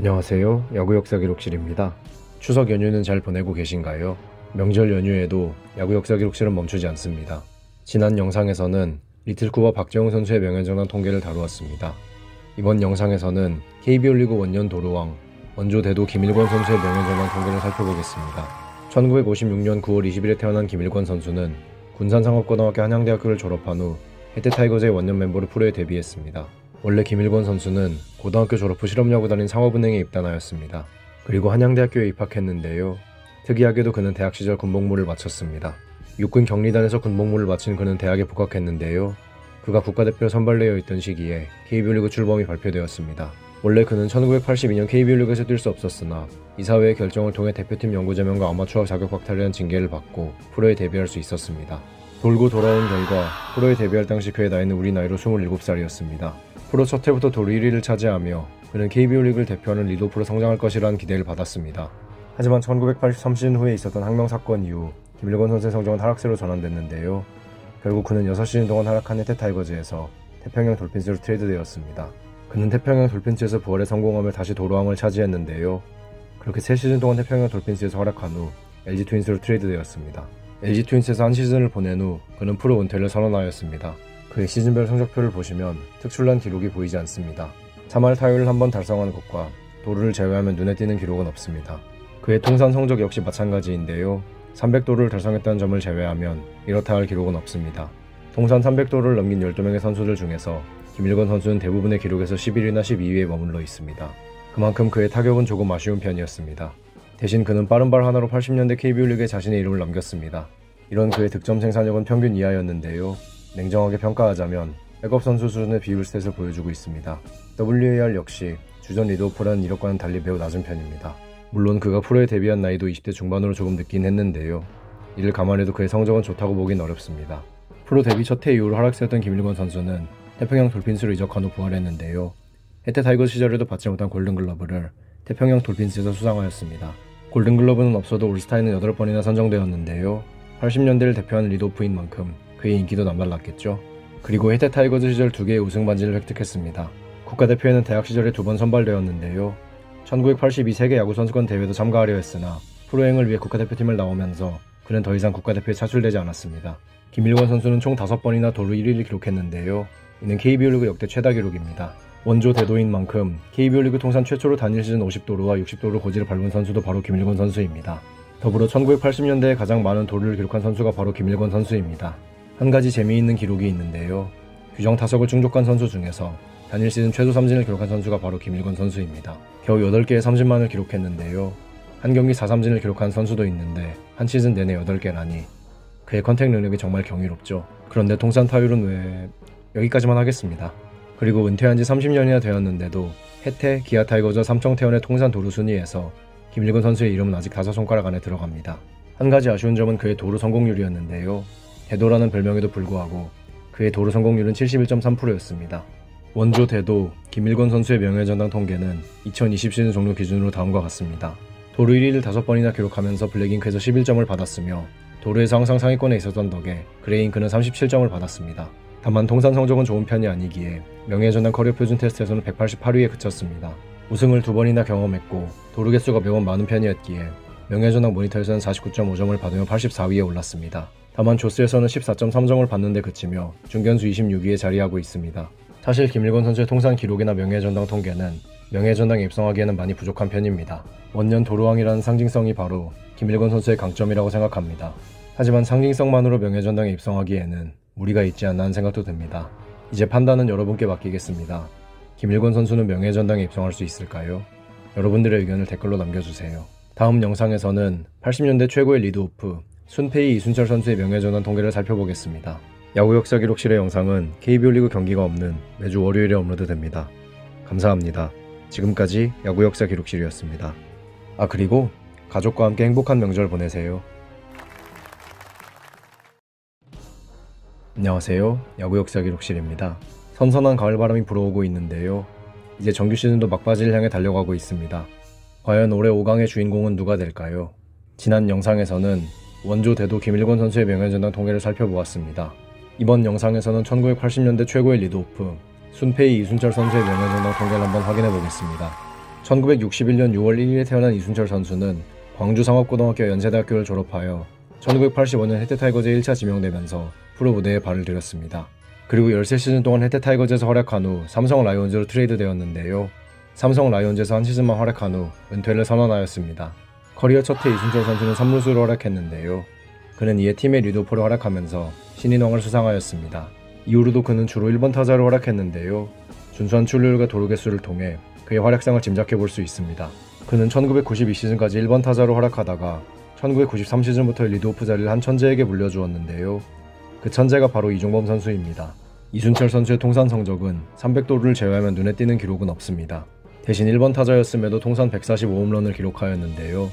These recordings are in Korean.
안녕하세요. 야구 역사 기록실입니다. 추석 연휴는 잘 보내고 계신가요? 명절 연휴에도 야구 역사 기록실은 멈추지 않습니다. 지난 영상에서는 리틀쿠버 박재홍 선수의 명예전당 통계를 다루었습니다. 이번 영상에서는 KBO 리그 원년 도루왕 원조 대도 김일권 선수의 명예전당 통계를 살펴보겠습니다. 1956년 9월 20일에 태어난 김일권 선수는 군산상업고등학교 한양대학교를 졸업한 후 해태타이거즈의 원년 멤버로 프로에 데뷔했습니다. 원래 김일권 선수는 고등학교 졸업 후 실업야구단인 상업은행에 입단하였습니다. 그리고 한양대학교에 입학했는데요. 특이하게도 그는 대학 시절 군복무를 마쳤습니다. 육군 격리단에서 군복무를 마친 그는 대학에 복학했는데요. 그가 국가대표에 선발되어 있던 시기에 KBO 리그 출범이 발표되었습니다. 원래 그는 1982년 KBO 리그에서 뛸 수 없었으나 이사회의 결정을 통해 대표팀 영구 제명과 아마추어 자격 박탈이라는 징계를 받고 프로에 데뷔할 수 있었습니다. 돌고 돌아온 결과 프로에 데뷔할 당시 그의 나이는 우리 나이로 27살이었습니다. 프로 첫 해부터 도루 1위를 차지하며 그는 KBO 리그를 대표하는 리드오프로 성장할 것이라는 기대를 받았습니다. 하지만 1983 시즌 후에 있었던 항명 사건 이후 김일권 선수의 성적은 하락세로 전환됐는데요. 결국 그는 6시즌 동안 활약한 해태타이거즈에서 태평양 돌핀스로 트레이드되었습니다. 그는 태평양 돌핀스에서 부활에 성공하며 다시 도루왕을 차지했는데요. 그렇게 3시즌 동안 태평양 돌핀스에서 활약한 후 LG 트윈스로 트레이드되었습니다. LG 트윈스에서 한 시즌을 보낸 후 그는 프로 은퇴를 선언하였습니다. 그의 시즌별 성적표를 보시면 특출난 기록이 보이지 않습니다. 3할 타율을 한번 달성한 것과 도루를 제외하면 눈에 띄는 기록은 없습니다. 그의 통산 성적 역시 마찬가지인데요. 300도루를 달성했다는 점을 제외하면 이렇다 할 기록은 없습니다. 통산 300도루를 넘긴 12명의 선수들 중에서 김일권 선수는 대부분의 기록에서 11위나 12위에 머물러 있습니다. 그만큼 그의 타격은 조금 아쉬운 편이었습니다. 대신 그는 빠른 발 하나로 80년대 KBO 리그에 자신의 이름을 남겼습니다. 이런 그의 득점 생산력은 평균 이하였는데요. 냉정하게 평가하자면 백업 선수 수준의 비율 스탯을 보여주고 있습니다. WAR 역시 주전 리드오프라는 이력과는 달리 매우 낮은 편입니다. 물론 그가 프로에 데뷔한 나이도 20대 중반으로 조금 늦긴 했는데요. 이를 감안해도 그의 성적은 좋다고 보긴 어렵습니다. 프로 데뷔 첫 해 이후로 하락세였던 김일권 선수는 태평양 돌핀스로 이적한 후 부활했는데요. 해태 타이거즈 시절에도 받지 못한 골든글러브를 태평양 돌핀스에서 수상하였습니다. 골든글러브는 없어도 올스타에는 8번이나 선정되었는데요. 80년대를 대표하는 리드오프인 만큼 그의 인기도 남달랐겠죠. 그리고 해태 타이거즈 시절 2개의 우승 반지를 획득했습니다. 국가대표에는 대학 시절에 2번 선발되었는데요. 1982 세계 야구 선수권 대회도 참가하려 했으나 프로행을 위해 국가대표팀을 나오면서 그는 더 이상 국가대표에 차출되지 않았습니다. 김일권 선수는 총 5번이나 도루 1위를 기록했는데요. 이는 KBO 리그 역대 최다 기록입니다. 원조 대도인 만큼 KBO 리그 통산 최초로 단일 시즌 50도루와 60도루 고지를 밟은 선수도 바로 김일권 선수입니다. 더불어 1980년대에 가장 많은 도루를 기록한 선수가 바로 김일권 선수입니다. 한 가지 재미있는 기록이 있는데요. 규정 타석을 충족한 선수 중에서 단일 시즌 최소 삼진을 기록한 선수가 바로 김일권 선수입니다. 겨우 8개의 삼진만을 기록했는데요. 한 경기 4삼진을 기록한 선수도 있는데 한 시즌 내내 8개라니 그의 컨택 능력이 정말 경이롭죠. 그런데 통산 타율은 왜... 여기까지만 하겠습니다. 그리고 은퇴한 지 30년이나 되었는데도 해태, 기아 타이거즈, 삼성태원의 통산 도루 순위에서 김일권 선수의 이름은 아직 5손가락 안에 들어갑니다. 한 가지 아쉬운 점은 그의 도루 성공률이었는데요. 대도라는 별명에도 불구하고 그의 도루 성공률은 71.3%였습니다. 원조 대도 김일권 선수의 명예전당 통계는 2020 시즌 종료 기준으로 다음과 같습니다. 도루 1위를 5번이나 기록하면서 블랙잉크에서 11점을 받았으며 도루에서 항상 상위권에 있었던 덕에 그레이잉크는 37점을 받았습니다. 다만 통산 성적은 좋은 편이 아니기에 명예전당 커리어 표준 테스트에서는 188위에 그쳤습니다. 우승을 2번이나 경험했고 도루 개수가 매번 많은 편이었기에 명예전당 모니터에서는 49.5점을 받으며 84위에 올랐습니다. 다만 조스에서는 14.3점을 받는데 그치며 중견수 26위에 자리하고 있습니다. 사실 김일권 선수의 통산 기록이나 명예전당 통계는 명예전당에 입성하기에는 많이 부족한 편입니다. 원년 도루왕이라는 상징성이 바로 김일권 선수의 강점이라고 생각합니다. 하지만 상징성만으로 명예전당에 입성하기에는 무리가 있지 않나 하는 생각도 듭니다. 이제 판단은 여러분께 맡기겠습니다. 김일권 선수는 명예전당에 입성할 수 있을까요? 여러분들의 의견을 댓글로 남겨주세요. 다음 영상에서는 80년대 최고의 리드오프 순페이 이순철 선수의 명예전당 통계를 살펴보겠습니다. 야구 역사 기록실의 영상은 KBO 리그 경기가 없는 매주 월요일에 업로드됩니다. 감사합니다. 지금까지 야구 역사 기록실이었습니다. 그리고 가족과 함께 행복한 명절 보내세요. 안녕하세요. 야구 역사 기록실입니다. 선선한 가을바람이 불어오고 있는데요. 이제 정규 시즌도 막바지를 향해 달려가고 있습니다. 과연 올해 5강의 주인공은 누가 될까요? 지난 영상에서는 원조 대도 김일권 선수의 명예전당 통계를 살펴보았습니다. 이번 영상에서는 1980년대 최고의 리드오프 순페이 이순철 선수의 명예전당 통계를 한번 확인해 보겠습니다. 1961년 6월 1일에 태어난 이순철 선수는 광주상업고등학교 연세대학교를 졸업하여 1985년 해태타이거즈에 1차 지명되면서 프로 무대에 발을 들였습니다. 그리고 13시즌 동안 해태타이거즈에서 활약한 후 삼성 라이온즈로 트레이드되었는데요. 삼성 라이온즈에서 한 시즌만 활약한 후 은퇴를 선언하였습니다. 커리어 첫 해 이순철 선수는 3루수로 활약했는데요. 그는 이에 팀의 리드오프로 활약하면서 신인왕을 수상하였습니다. 이후로도 그는 주로 1번 타자로 활약했는데요. 준수한 출루율과 도루 개수를 통해 그의 활약상을 짐작해 볼 수 있습니다. 그는 1992시즌까지 1번 타자로 활약하다가 1993시즌부터 리드오프 자리를 한 천재에게 물려주었는데요. 그 천재가 바로 이종범 선수입니다. 이순철 선수의 통산 성적은 300도루를 제외하면 눈에 띄는 기록은 없습니다. 대신 1번 타자였음에도 통산 145홈런을 기록하였는데요.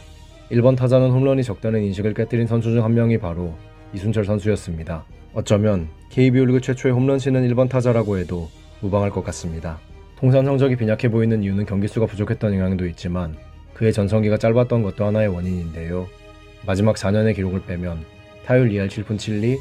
1번 타자는 홈런이 적다는 인식을 깨뜨린 선수 중 한 명이 바로 이순철 선수였습니다. 어쩌면 KBO 리그 최초의 홈런 치는 1번 타자라고 해도 무방할 것 같습니다. 통산 성적이 빈약해 보이는 이유는 경기수가 부족했던 영향도 있지만 그의 전성기가 짧았던 것도 하나의 원인인데요. 마지막 4년의 기록을 빼면 타율 2할 7푼 7리,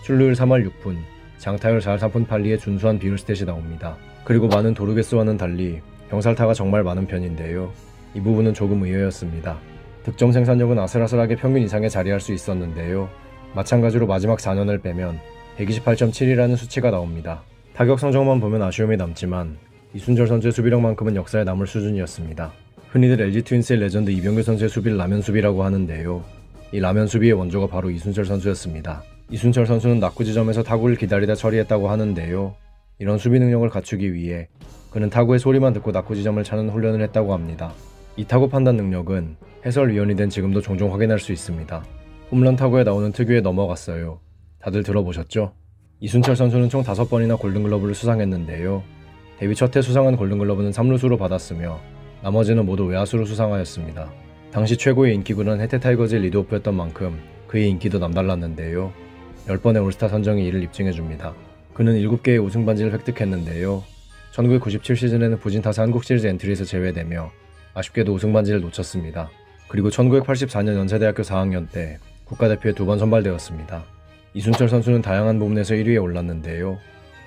출루율 3할 6푼, 장타율 4할 3푼 8리의 준수한 비율 스탯이 나옵니다. 그리고 많은 도루 개수와는 달리 병살타가 정말 많은 편인데요. 이 부분은 조금 의외였습니다. 득점 생산력은 아슬아슬하게 평균 이상에 자리할 수 있었는데요. 마찬가지로 마지막 4년을 빼면 128.7이라는 수치가 나옵니다. 타격 성적만 보면 아쉬움이 남지만 이순철 선수의 수비력만큼은 역사에 남을 수준이었습니다. 흔히들 LG 트윈스의 레전드 이병규 선수의 수비를 라면 수비라고 하는데요. 이 라면 수비의 원조가 바로 이순철 선수였습니다. 이순철 선수는 낙구 지점에서 타구를 기다리다 처리했다고 하는데요. 이런 수비 능력을 갖추기 위해 그는 타구의 소리만 듣고 낙구 지점을 찾는 훈련을 했다고 합니다. 이 타구 판단 능력은 해설위원이 된 지금도 종종 확인할 수 있습니다. 홈런 타구에 나오는 특유의 넘어갔어요. 다들 들어보셨죠? 이순철 선수는 총 5번이나 골든글러브를 수상했는데요. 데뷔 첫 해 수상한 골든글러브는 3루수로 받았으며 나머지는 모두 외야수로 수상하였습니다. 당시 최고의 인기군은 해태타이거즈의 리드오프였던 만큼 그의 인기도 남달랐는데요. 10번의 올스타 선정이 이를 입증해줍니다. 그는 7개의 우승 반지를 획득했는데요. 1997 시즌에는 부진타사 한국시리즈 엔트리에서 제외되며 아쉽게도 우승 반지를 놓쳤습니다. 그리고 1984년 연세대학교 4학년 때 국가대표에 2번 선발되었습니다. 이순철 선수는 다양한 부분에서 1위에 올랐는데요.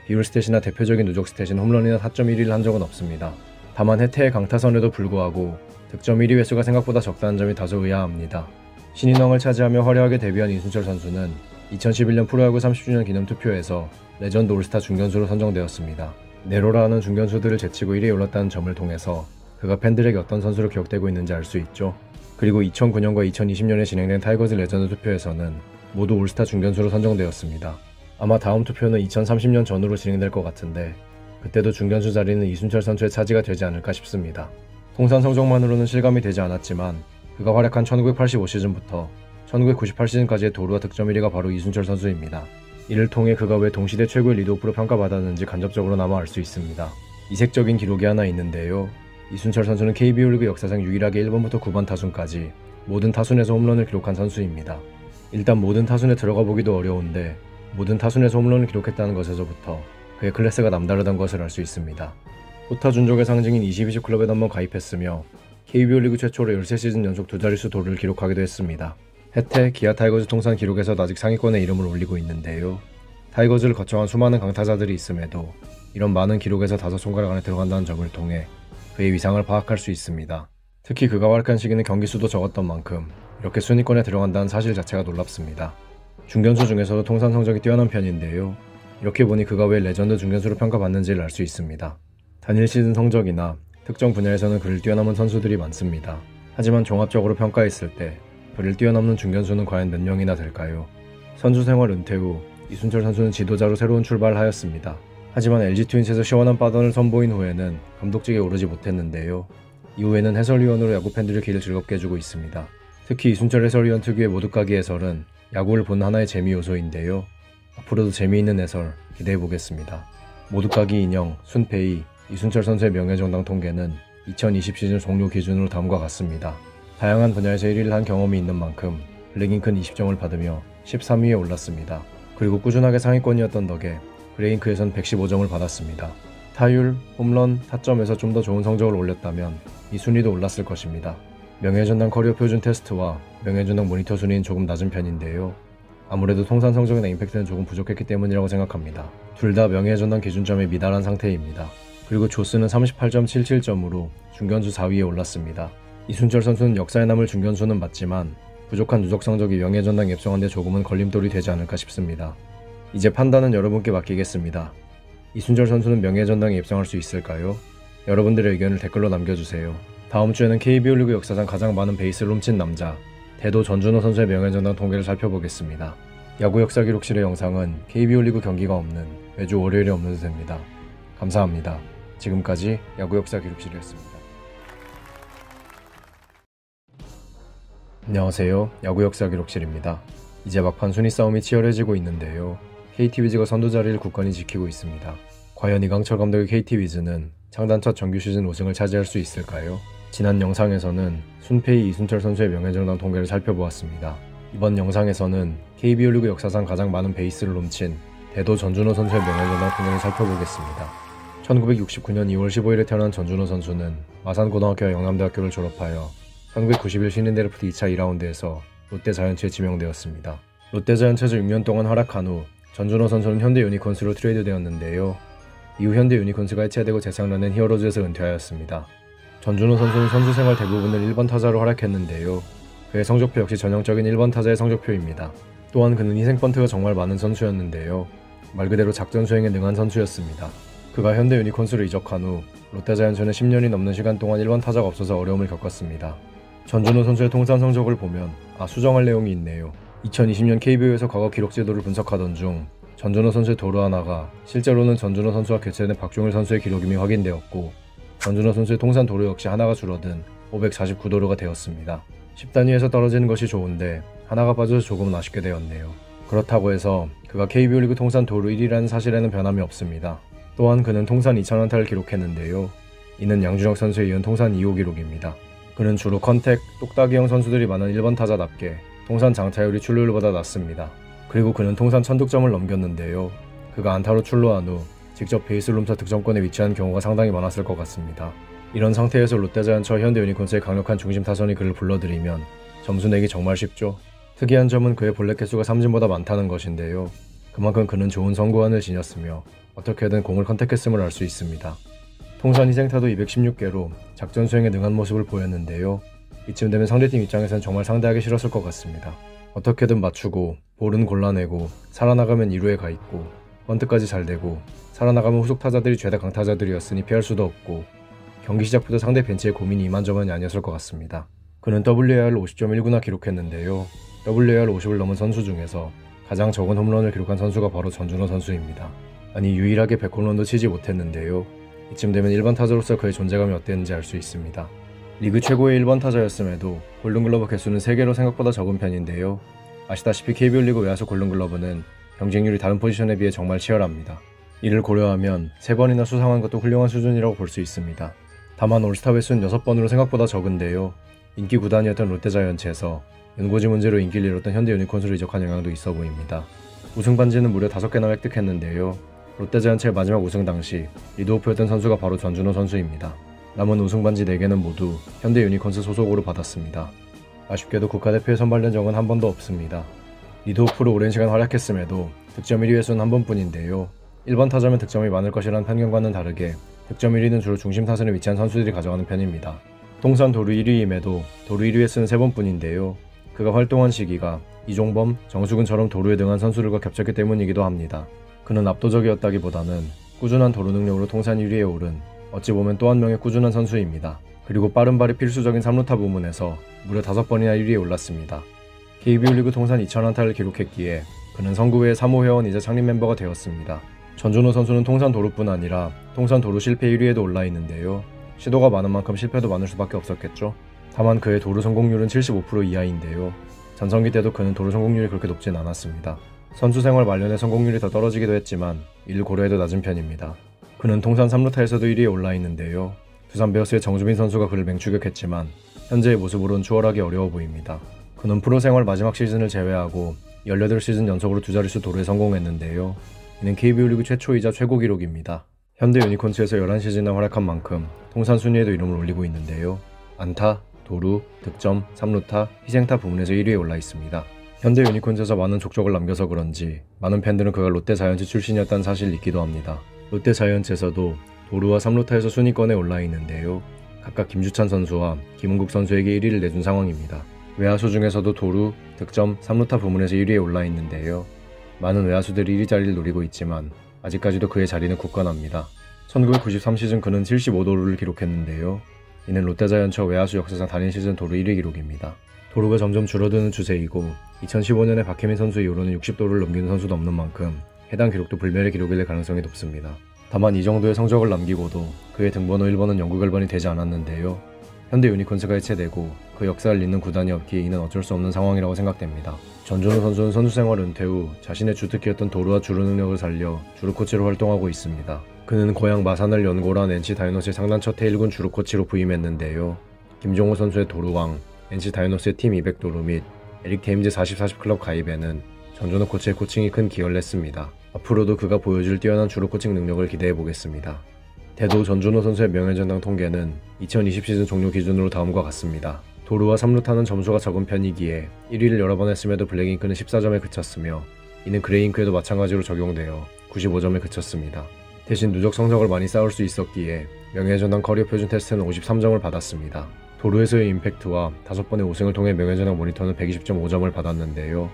비율 스탯이나 대표적인 누적 스탯인 홈런이나 타점 1위를 한 적은 없습니다. 다만 해태의 강타선에도 불구하고 득점 1위 횟수가 생각보다 적다는 점이 다소 의아합니다. 신인왕을 차지하며 화려하게 데뷔한 이순철 선수는 2011년 프로야구 30주년 기념 투표에서 레전드 올스타 중견수로 선정되었습니다. 네로라 하는 중견수들을 제치고 1위에 올랐다는 점을 통해서 그가 팬들에게 어떤 선수로 기억되고 있는지 알 수 있죠. 그리고 2009년과 2020년에 진행된 타이거즈 레전드 투표에서는 모두 올스타 중견수로 선정되었습니다. 아마 다음 투표는 2030년 전후로 진행될 것 같은데 그때도 중견수 자리는 이순철 선수의 차지가 되지 않을까 싶습니다. 통산 성적만으로는 실감이 되지 않았지만 그가 활약한 1985시즌부터 1998시즌까지의 도루와 득점 1위가 바로 이순철 선수입니다. 이를 통해 그가 왜 동시대 최고의 리드오프로 평가받았는지 간접적으로나마 알 수 있습니다. 이색적인 기록이 하나 있는데요. 이순철 선수는 KBO 리그 역사상 유일하게 1번부터 9번 타순까지 모든 타순에서 홈런을 기록한 선수입니다. 일단 모든 타순에 들어가 보기도 어려운데 모든 타순에서 홈런을 기록했다는 것에서부터 그의 클래스가 남다르다는 것을 알 수 있습니다. 호타 준족의 상징인 22시 클럽에 한번 가입했으며 KBO 리그 최초로 13시즌 연속 2자릿수 도루를 기록하기도 했습니다. 해태, 기아 타이거즈 통산 기록에서도 아직 상위권에 이름을 올리고 있는데요. 타이거즈를 거쳐간 수많은 강타자들이 있음에도 이런 많은 기록에서 5손가락 안에 들어간다는 점을 통해 그의 위상을 파악할 수 있습니다. 특히 그가 활약한 시기는 경기수도 적었던 만큼 이렇게 순위권에 들어간다는 사실 자체가 놀랍습니다. 중견수 중에서도 통산 성적이 뛰어난 편인데요. 이렇게 보니 그가 왜 레전드 중견수로 평가받는지를 알 수 있습니다. 단일 시즌 성적이나 특정 분야에서는 그를 뛰어넘은 선수들이 많습니다. 하지만 종합적으로 평가했을 때 그를 뛰어넘는 중견수는 과연 몇 명이나 될까요? 선수 생활 은퇴 후 이순철 선수는 지도자로 새로운 출발을 하였습니다. 하지만 LG 트윈스에서 시원한 빠던을 선보인 후에는 감독직에 오르지 못했는데요. 이후에는 해설위원으로 야구 팬들의 귀를 즐겁게 해주고 있습니다. 특히 이순철 해설위원 특유의 모두까기 해설은 야구를 본 하나의 재미 요소인데요. 앞으로도 재미있는 해설 기대해보겠습니다. 모두까기 인형, 순페이, 이순철 선수의 명예정당 통계는 2020 시즌 종료 기준으로 다음과 같습니다. 다양한 분야에서 1위를 한 경험이 있는 만큼 블랙잉크는 20점을 받으며 13위에 올랐습니다. 그리고 꾸준하게 상위권이었던 덕에 그레잉크에선 115점을 받았습니다. 타율, 홈런, 타점에서 좀 더 좋은 성적을 올렸다면 이 순위도 올랐을 것입니다. 명예전당 커리어 표준 테스트와 명예전당 모니터 순위는 조금 낮은 편인데요. 아무래도 통산 성적이나 임팩트는 조금 부족했기 때문이라고 생각합니다. 둘 다 명예전당 기준점에 미달한 상태입니다. 그리고 조스는 38.77점으로 중견수 4위에 올랐습니다. 이순철 선수는 역사에 남을 중견수는 맞지만 부족한 누적 성적이 명예전당에 입성한 데 조금은 걸림돌이 되지 않을까 싶습니다. 이제 판단은 여러분께 맡기겠습니다. 이순철 선수는 명예전당에 입성할 수 있을까요? 여러분들의 의견을 댓글로 남겨주세요. 다음 주에는 KBO 리그 역사상 가장 많은 베이스를 훔친 남자 대도 전준호 선수의 명예전당 통계를 살펴보겠습니다. 야구 역사 기록실의 영상은 KBO 리그 경기가 없는 매주 월요일에 업로드됩니다. 감사합니다. 지금까지 야구 역사 기록실이었습니다. 안녕하세요. 야구 역사 기록실입니다. 이제 막판 순위 싸움이 치열해지고 있는데요. KT 위즈가 선두 자리를 굳건히 지키고 있습니다. 과연 이강철 감독의 KT 위즈는 창단 첫 정규 시즌 우승을 차지할 수 있을까요? 지난 영상에서는 순페이 이순철 선수의 명예전당 통계를 살펴보았습니다. 이번 영상에서는 KBO 리그 역사상 가장 많은 베이스를 훔친 대도 전준호 선수의 명예전당 통계를 살펴보겠습니다. 1969년 2월 15일에 태어난 전준호 선수는 마산고등학교와 영남대학교를 졸업하여 1991 신인 드래프트 2차 2라운드에서 롯데자이언츠에 지명되었습니다. 롯데자이언츠에서 6년 동안 활약한 후 전준호 선수는 현대 유니콘스로 트레이드되었는데요. 이후 현대 유니콘스가 해체되고 재상련된 히어로즈에서 은퇴하였습니다. 전준호 선수는 선수 생활 대부분을 1번 타자로 활약했는데요. 그의 성적표 역시 전형적인 1번 타자의 성적표입니다. 또한 그는 희생 번트가 정말 많은 선수였는데요. 말 그대로 작전 수행에 능한 선수였습니다. 그가 현대 유니콘스로 이적한 후 롯데자이언츠는 10년이 넘는 시간 동안 1번 타자가 없어서 어려움을 겪었습니다. 전준호 선수의 통산 성적을 보면 수정할 내용이 있네요. 2020년 KBO에서 과거 기록 제도를 분석하던 중 전준호 선수의 도루 하나가 실제로는 전준호 선수와 교체된 박종일 선수의 기록임이 확인되었고 전준호 선수의 통산 도루 역시 하나가 줄어든 549도루가 되었습니다. 10단위에서 떨어지는 것이 좋은데 하나가 빠져서 조금은 아쉽게 되었네요. 그렇다고 해서 그가 KBO 리그 통산 도루 1위라는 사실에는 변함이 없습니다. 또한 그는 통산 2000안타를 기록했는데요. 이는 양준혁 선수에 이은 통산 2호 기록입니다. 그는 주로 컨택, 똑딱이형 선수들이 많은 1번 타자답게 통산 장타율이 출루율보다 낮습니다. 그리고 그는 통산 1000득점을 넘겼는데요. 그가 안타로 출루한 후 직접 베이스를 훔쳐 득점권에 위치한 경우가 상당히 많았을 것 같습니다. 이런 상태에서 롯데자이언츠와 현대 유니콘스의 강력한 중심 타선이 그를 불러들이면 점수 내기 정말 쉽죠. 특이한 점은 그의 볼넷 개수가 삼진보다 많다는 것인데요. 그만큼 그는 좋은 선구안을 지녔으며 어떻게든 공을 컨택했음을 알 수 있습니다. 통산 희생타도 216개로 작전 수행에 능한 모습을 보였는데요. 이쯤 되면 상대팀 입장에서는 정말 상대하기 싫었을 것 같습니다. 어떻게든 맞추고 볼은 골라내고 살아나가면 2루에 가있고 번트까지 잘 되고 살아나가면 후속 타자들이 죄다 강타자들이었으니 피할 수도 없고 경기 시작부터 상대 벤치의 고민이 이만저만이 아니었을 것 같습니다. 그는 WAR을 50.19나 기록했는데요. WAR 50을 넘은 선수 중에서 가장 적은 홈런을 기록한 선수가 바로 전준호 선수입니다. 아니 유일하게 100홈런도 치지 못했는데요. 이쯤 되면 1번 타자로서 그의 존재감이 어땠는지 알 수 있습니다. 리그 최고의 1번 타자였음에도 골든글러브 개수는 3개로 생각보다 적은 편인데요. 아시다시피 KBO 리그 외야수 골든글러브는 경쟁률이 다른 포지션에 비해 정말 치열합니다. 이를 고려하면 3번이나 수상한 것도 훌륭한 수준이라고 볼 수 있습니다. 다만 올스타 횟수는 6번으로 생각보다 적은데요. 인기 구단이었던 롯데자이언츠에서 연고지 문제로 인기를 잃었던 현대 유니콘스로 이적한 영향도 있어 보입니다. 우승 반지는 무려 5개나 획득했는데요. 롯데자이언츠의 마지막 우승 당시 리드오프였던 선수가 바로 전준호 선수입니다. 남은 우승 반지 4개는 모두 현대 유니콘스 소속으로 받았습니다. 아쉽게도 국가대표에 선발된 적은 한 번도 없습니다. 리드오프로 오랜 시간 활약했음에도 득점 1위 횟수는 한 번뿐인데요. 1번 타자면 득점이 많을 것이라는 편견과는 다르게 득점 1위는 주로 중심 타선에 위치한 선수들이 가져가는 편입니다. 통산 도루 1위임에도 도루 1위 횟수는 3번뿐인데요. 그가 활동한 시기가 이종범, 정수근처럼 도루에 능한 선수들과 겹쳤기 때문이기도 합니다. 그는 압도적이었다기보다는 꾸준한 도루 능력으로 통산 1위에 오른 어찌 보면 또 한 명의 꾸준한 선수입니다. 그리고 빠른 발이 필수적인 3루타 부문에서 무려 5번이나 1위에 올랐습니다. KBO 리그 통산 2000안타를 기록했기에 그는 선구회의 3호 회원이자 창립 멤버가 되었습니다. 전준호 선수는 통산 도루뿐 아니라 통산 도루 실패 1위에도 올라있는데요. 시도가 많은 만큼 실패도 많을 수밖에 없었겠죠. 다만 그의 도루 성공률은 75% 이하인데요. 전성기 때도 그는 도루 성공률이 그렇게 높진 않았습니다. 선수 생활 말년에 성공률이 더 떨어지기도 했지만 이를 고려해도 낮은 편입니다. 그는 통산 3루타에서도 1위에 올라있는데요. 두산 베어스의 정주빈 선수가 그를 맹추격했지만 현재의 모습으로는 추월하기 어려워 보입니다. 그는 프로 생활 마지막 시즌을 제외하고 18시즌 연속으로 2자릿수 도루에 성공했는데요. 이는 KBO 리그 최초이자 최고 기록입니다. 현대 유니콘스에서 11시즌이나 활약한 만큼 통산 순위에도 이름을 올리고 있는데요. 안타, 도루, 득점, 3루타, 희생타 부문에서 1위에 올라 있습니다. 현대 유니콘스에서 많은 족적을 남겨서 그런지 많은 팬들은 그가 롯데 자이언츠 출신이었다는 사실을 잊기도 합니다. 롯데 자이언츠에서도 도루와 3루타에서 순위권에 올라 있는데요. 각각 김주찬 선수와 김은국 선수에게 1위를 내준 상황입니다. 외야수 중에서도 도루, 득점, 3루타 부문에서 1위에 올라 있는데요. 많은 외야수들이 1위 자리를 노리고 있지만 아직까지도 그의 자리는 굳건합니다. 1993 시즌 그는 75도루를 기록했는데요. 이는 롯데자이언츠 외야수 역사상 단일 시즌 도루 1위 기록입니다. 도루가 점점 줄어드는 추세이고 2015년에 박혜민 선수의 이후로는 60도루를 넘기는 선수도 없는 만큼 해당 기록도 불멸의 기록이 될 가능성이 높습니다. 다만 이 정도의 성적을 남기고도 그의 등번호 1번은 영구 결번이 되지 않았는데요. 현대 유니콘스가 해체되고 그 역사를 잇는 구단이 없기에 이는 어쩔 수 없는 상황이라고 생각됩니다. 전준우 선수는 선수 생활 은퇴 후 자신의 주특기였던 도루와 주루 능력을 살려 주루 코치로 활동하고 있습니다. 그는 고향 마산을 연고로 한 NC 다이노스의 상단 첫 해 1군 주루 코치로 부임했는데요. 김종호 선수의 도루왕, NC 다이노스의 팀 200도루 및 에릭 테임즈 40-40 클럽 가입에는 전준우 코치의 코칭이 큰 기여를 했습니다. 앞으로도 그가 보여줄 뛰어난 주루 코칭 능력을 기대해보겠습니다. 대도 전준호 선수의 명예전당 통계는 2020 시즌 종료 기준으로 다음과 같습니다. 도루와 3루타는 점수가 적은 편이기에 1위를 여러 번 했음에도 블랙잉크는 14점에 그쳤으며 이는 그레이잉크에도 마찬가지로 적용되어 95점에 그쳤습니다. 대신 누적 성적을 많이 쌓을 수 있었기에 명예전당 커리어 표준 테스트는 53점을 받았습니다. 도루에서의 임팩트와 5번의 우승을 통해 명예전당 모니터는 120.5점을 받았는데요.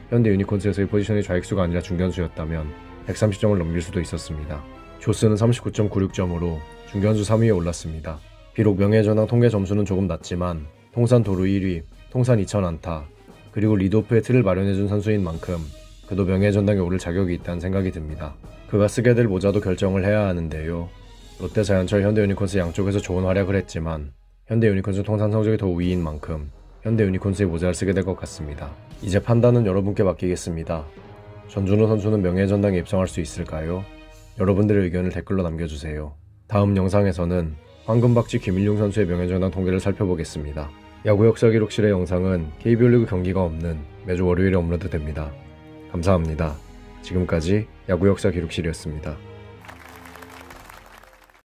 현대 유니콘스에서의 포지션이 좌익수가 아니라 중견수였다면 130점을 넘길 수도 있었습니다. 조스는 39.96점으로 중견수 3위에 올랐습니다. 비록 명예전당 통계 점수는 조금 낮지만 통산 도루 1위, 통산 2000안타, 그리고 리드오프의 틀을 마련해준 선수인 만큼 그도 명예전당에 오를 자격이 있다는 생각이 듭니다. 그가 쓰게 될 모자도 결정을 해야 하는데요. 롯데, 자이언츠, 현대 유니콘스 양쪽에서 좋은 활약을 했지만 현대 유니콘스 통산 성적이 더 우위인 만큼 현대 유니콘스의 모자를 쓰게 될 것 같습니다. 이제 판단은 여러분께 맡기겠습니다. 전준호 선수는 명예전당에 입성할 수 있을까요? 여러분들의 의견을 댓글로 남겨주세요. 다음 영상에서는 황금박쥐 김일용 선수의 명예전당 통계를 살펴보겠습니다. 야구 역사 기록실의 영상은 KBO 리그 경기가 없는 매주 월요일에 업로드됩니다. 감사합니다. 지금까지 야구 역사 기록실이었습니다.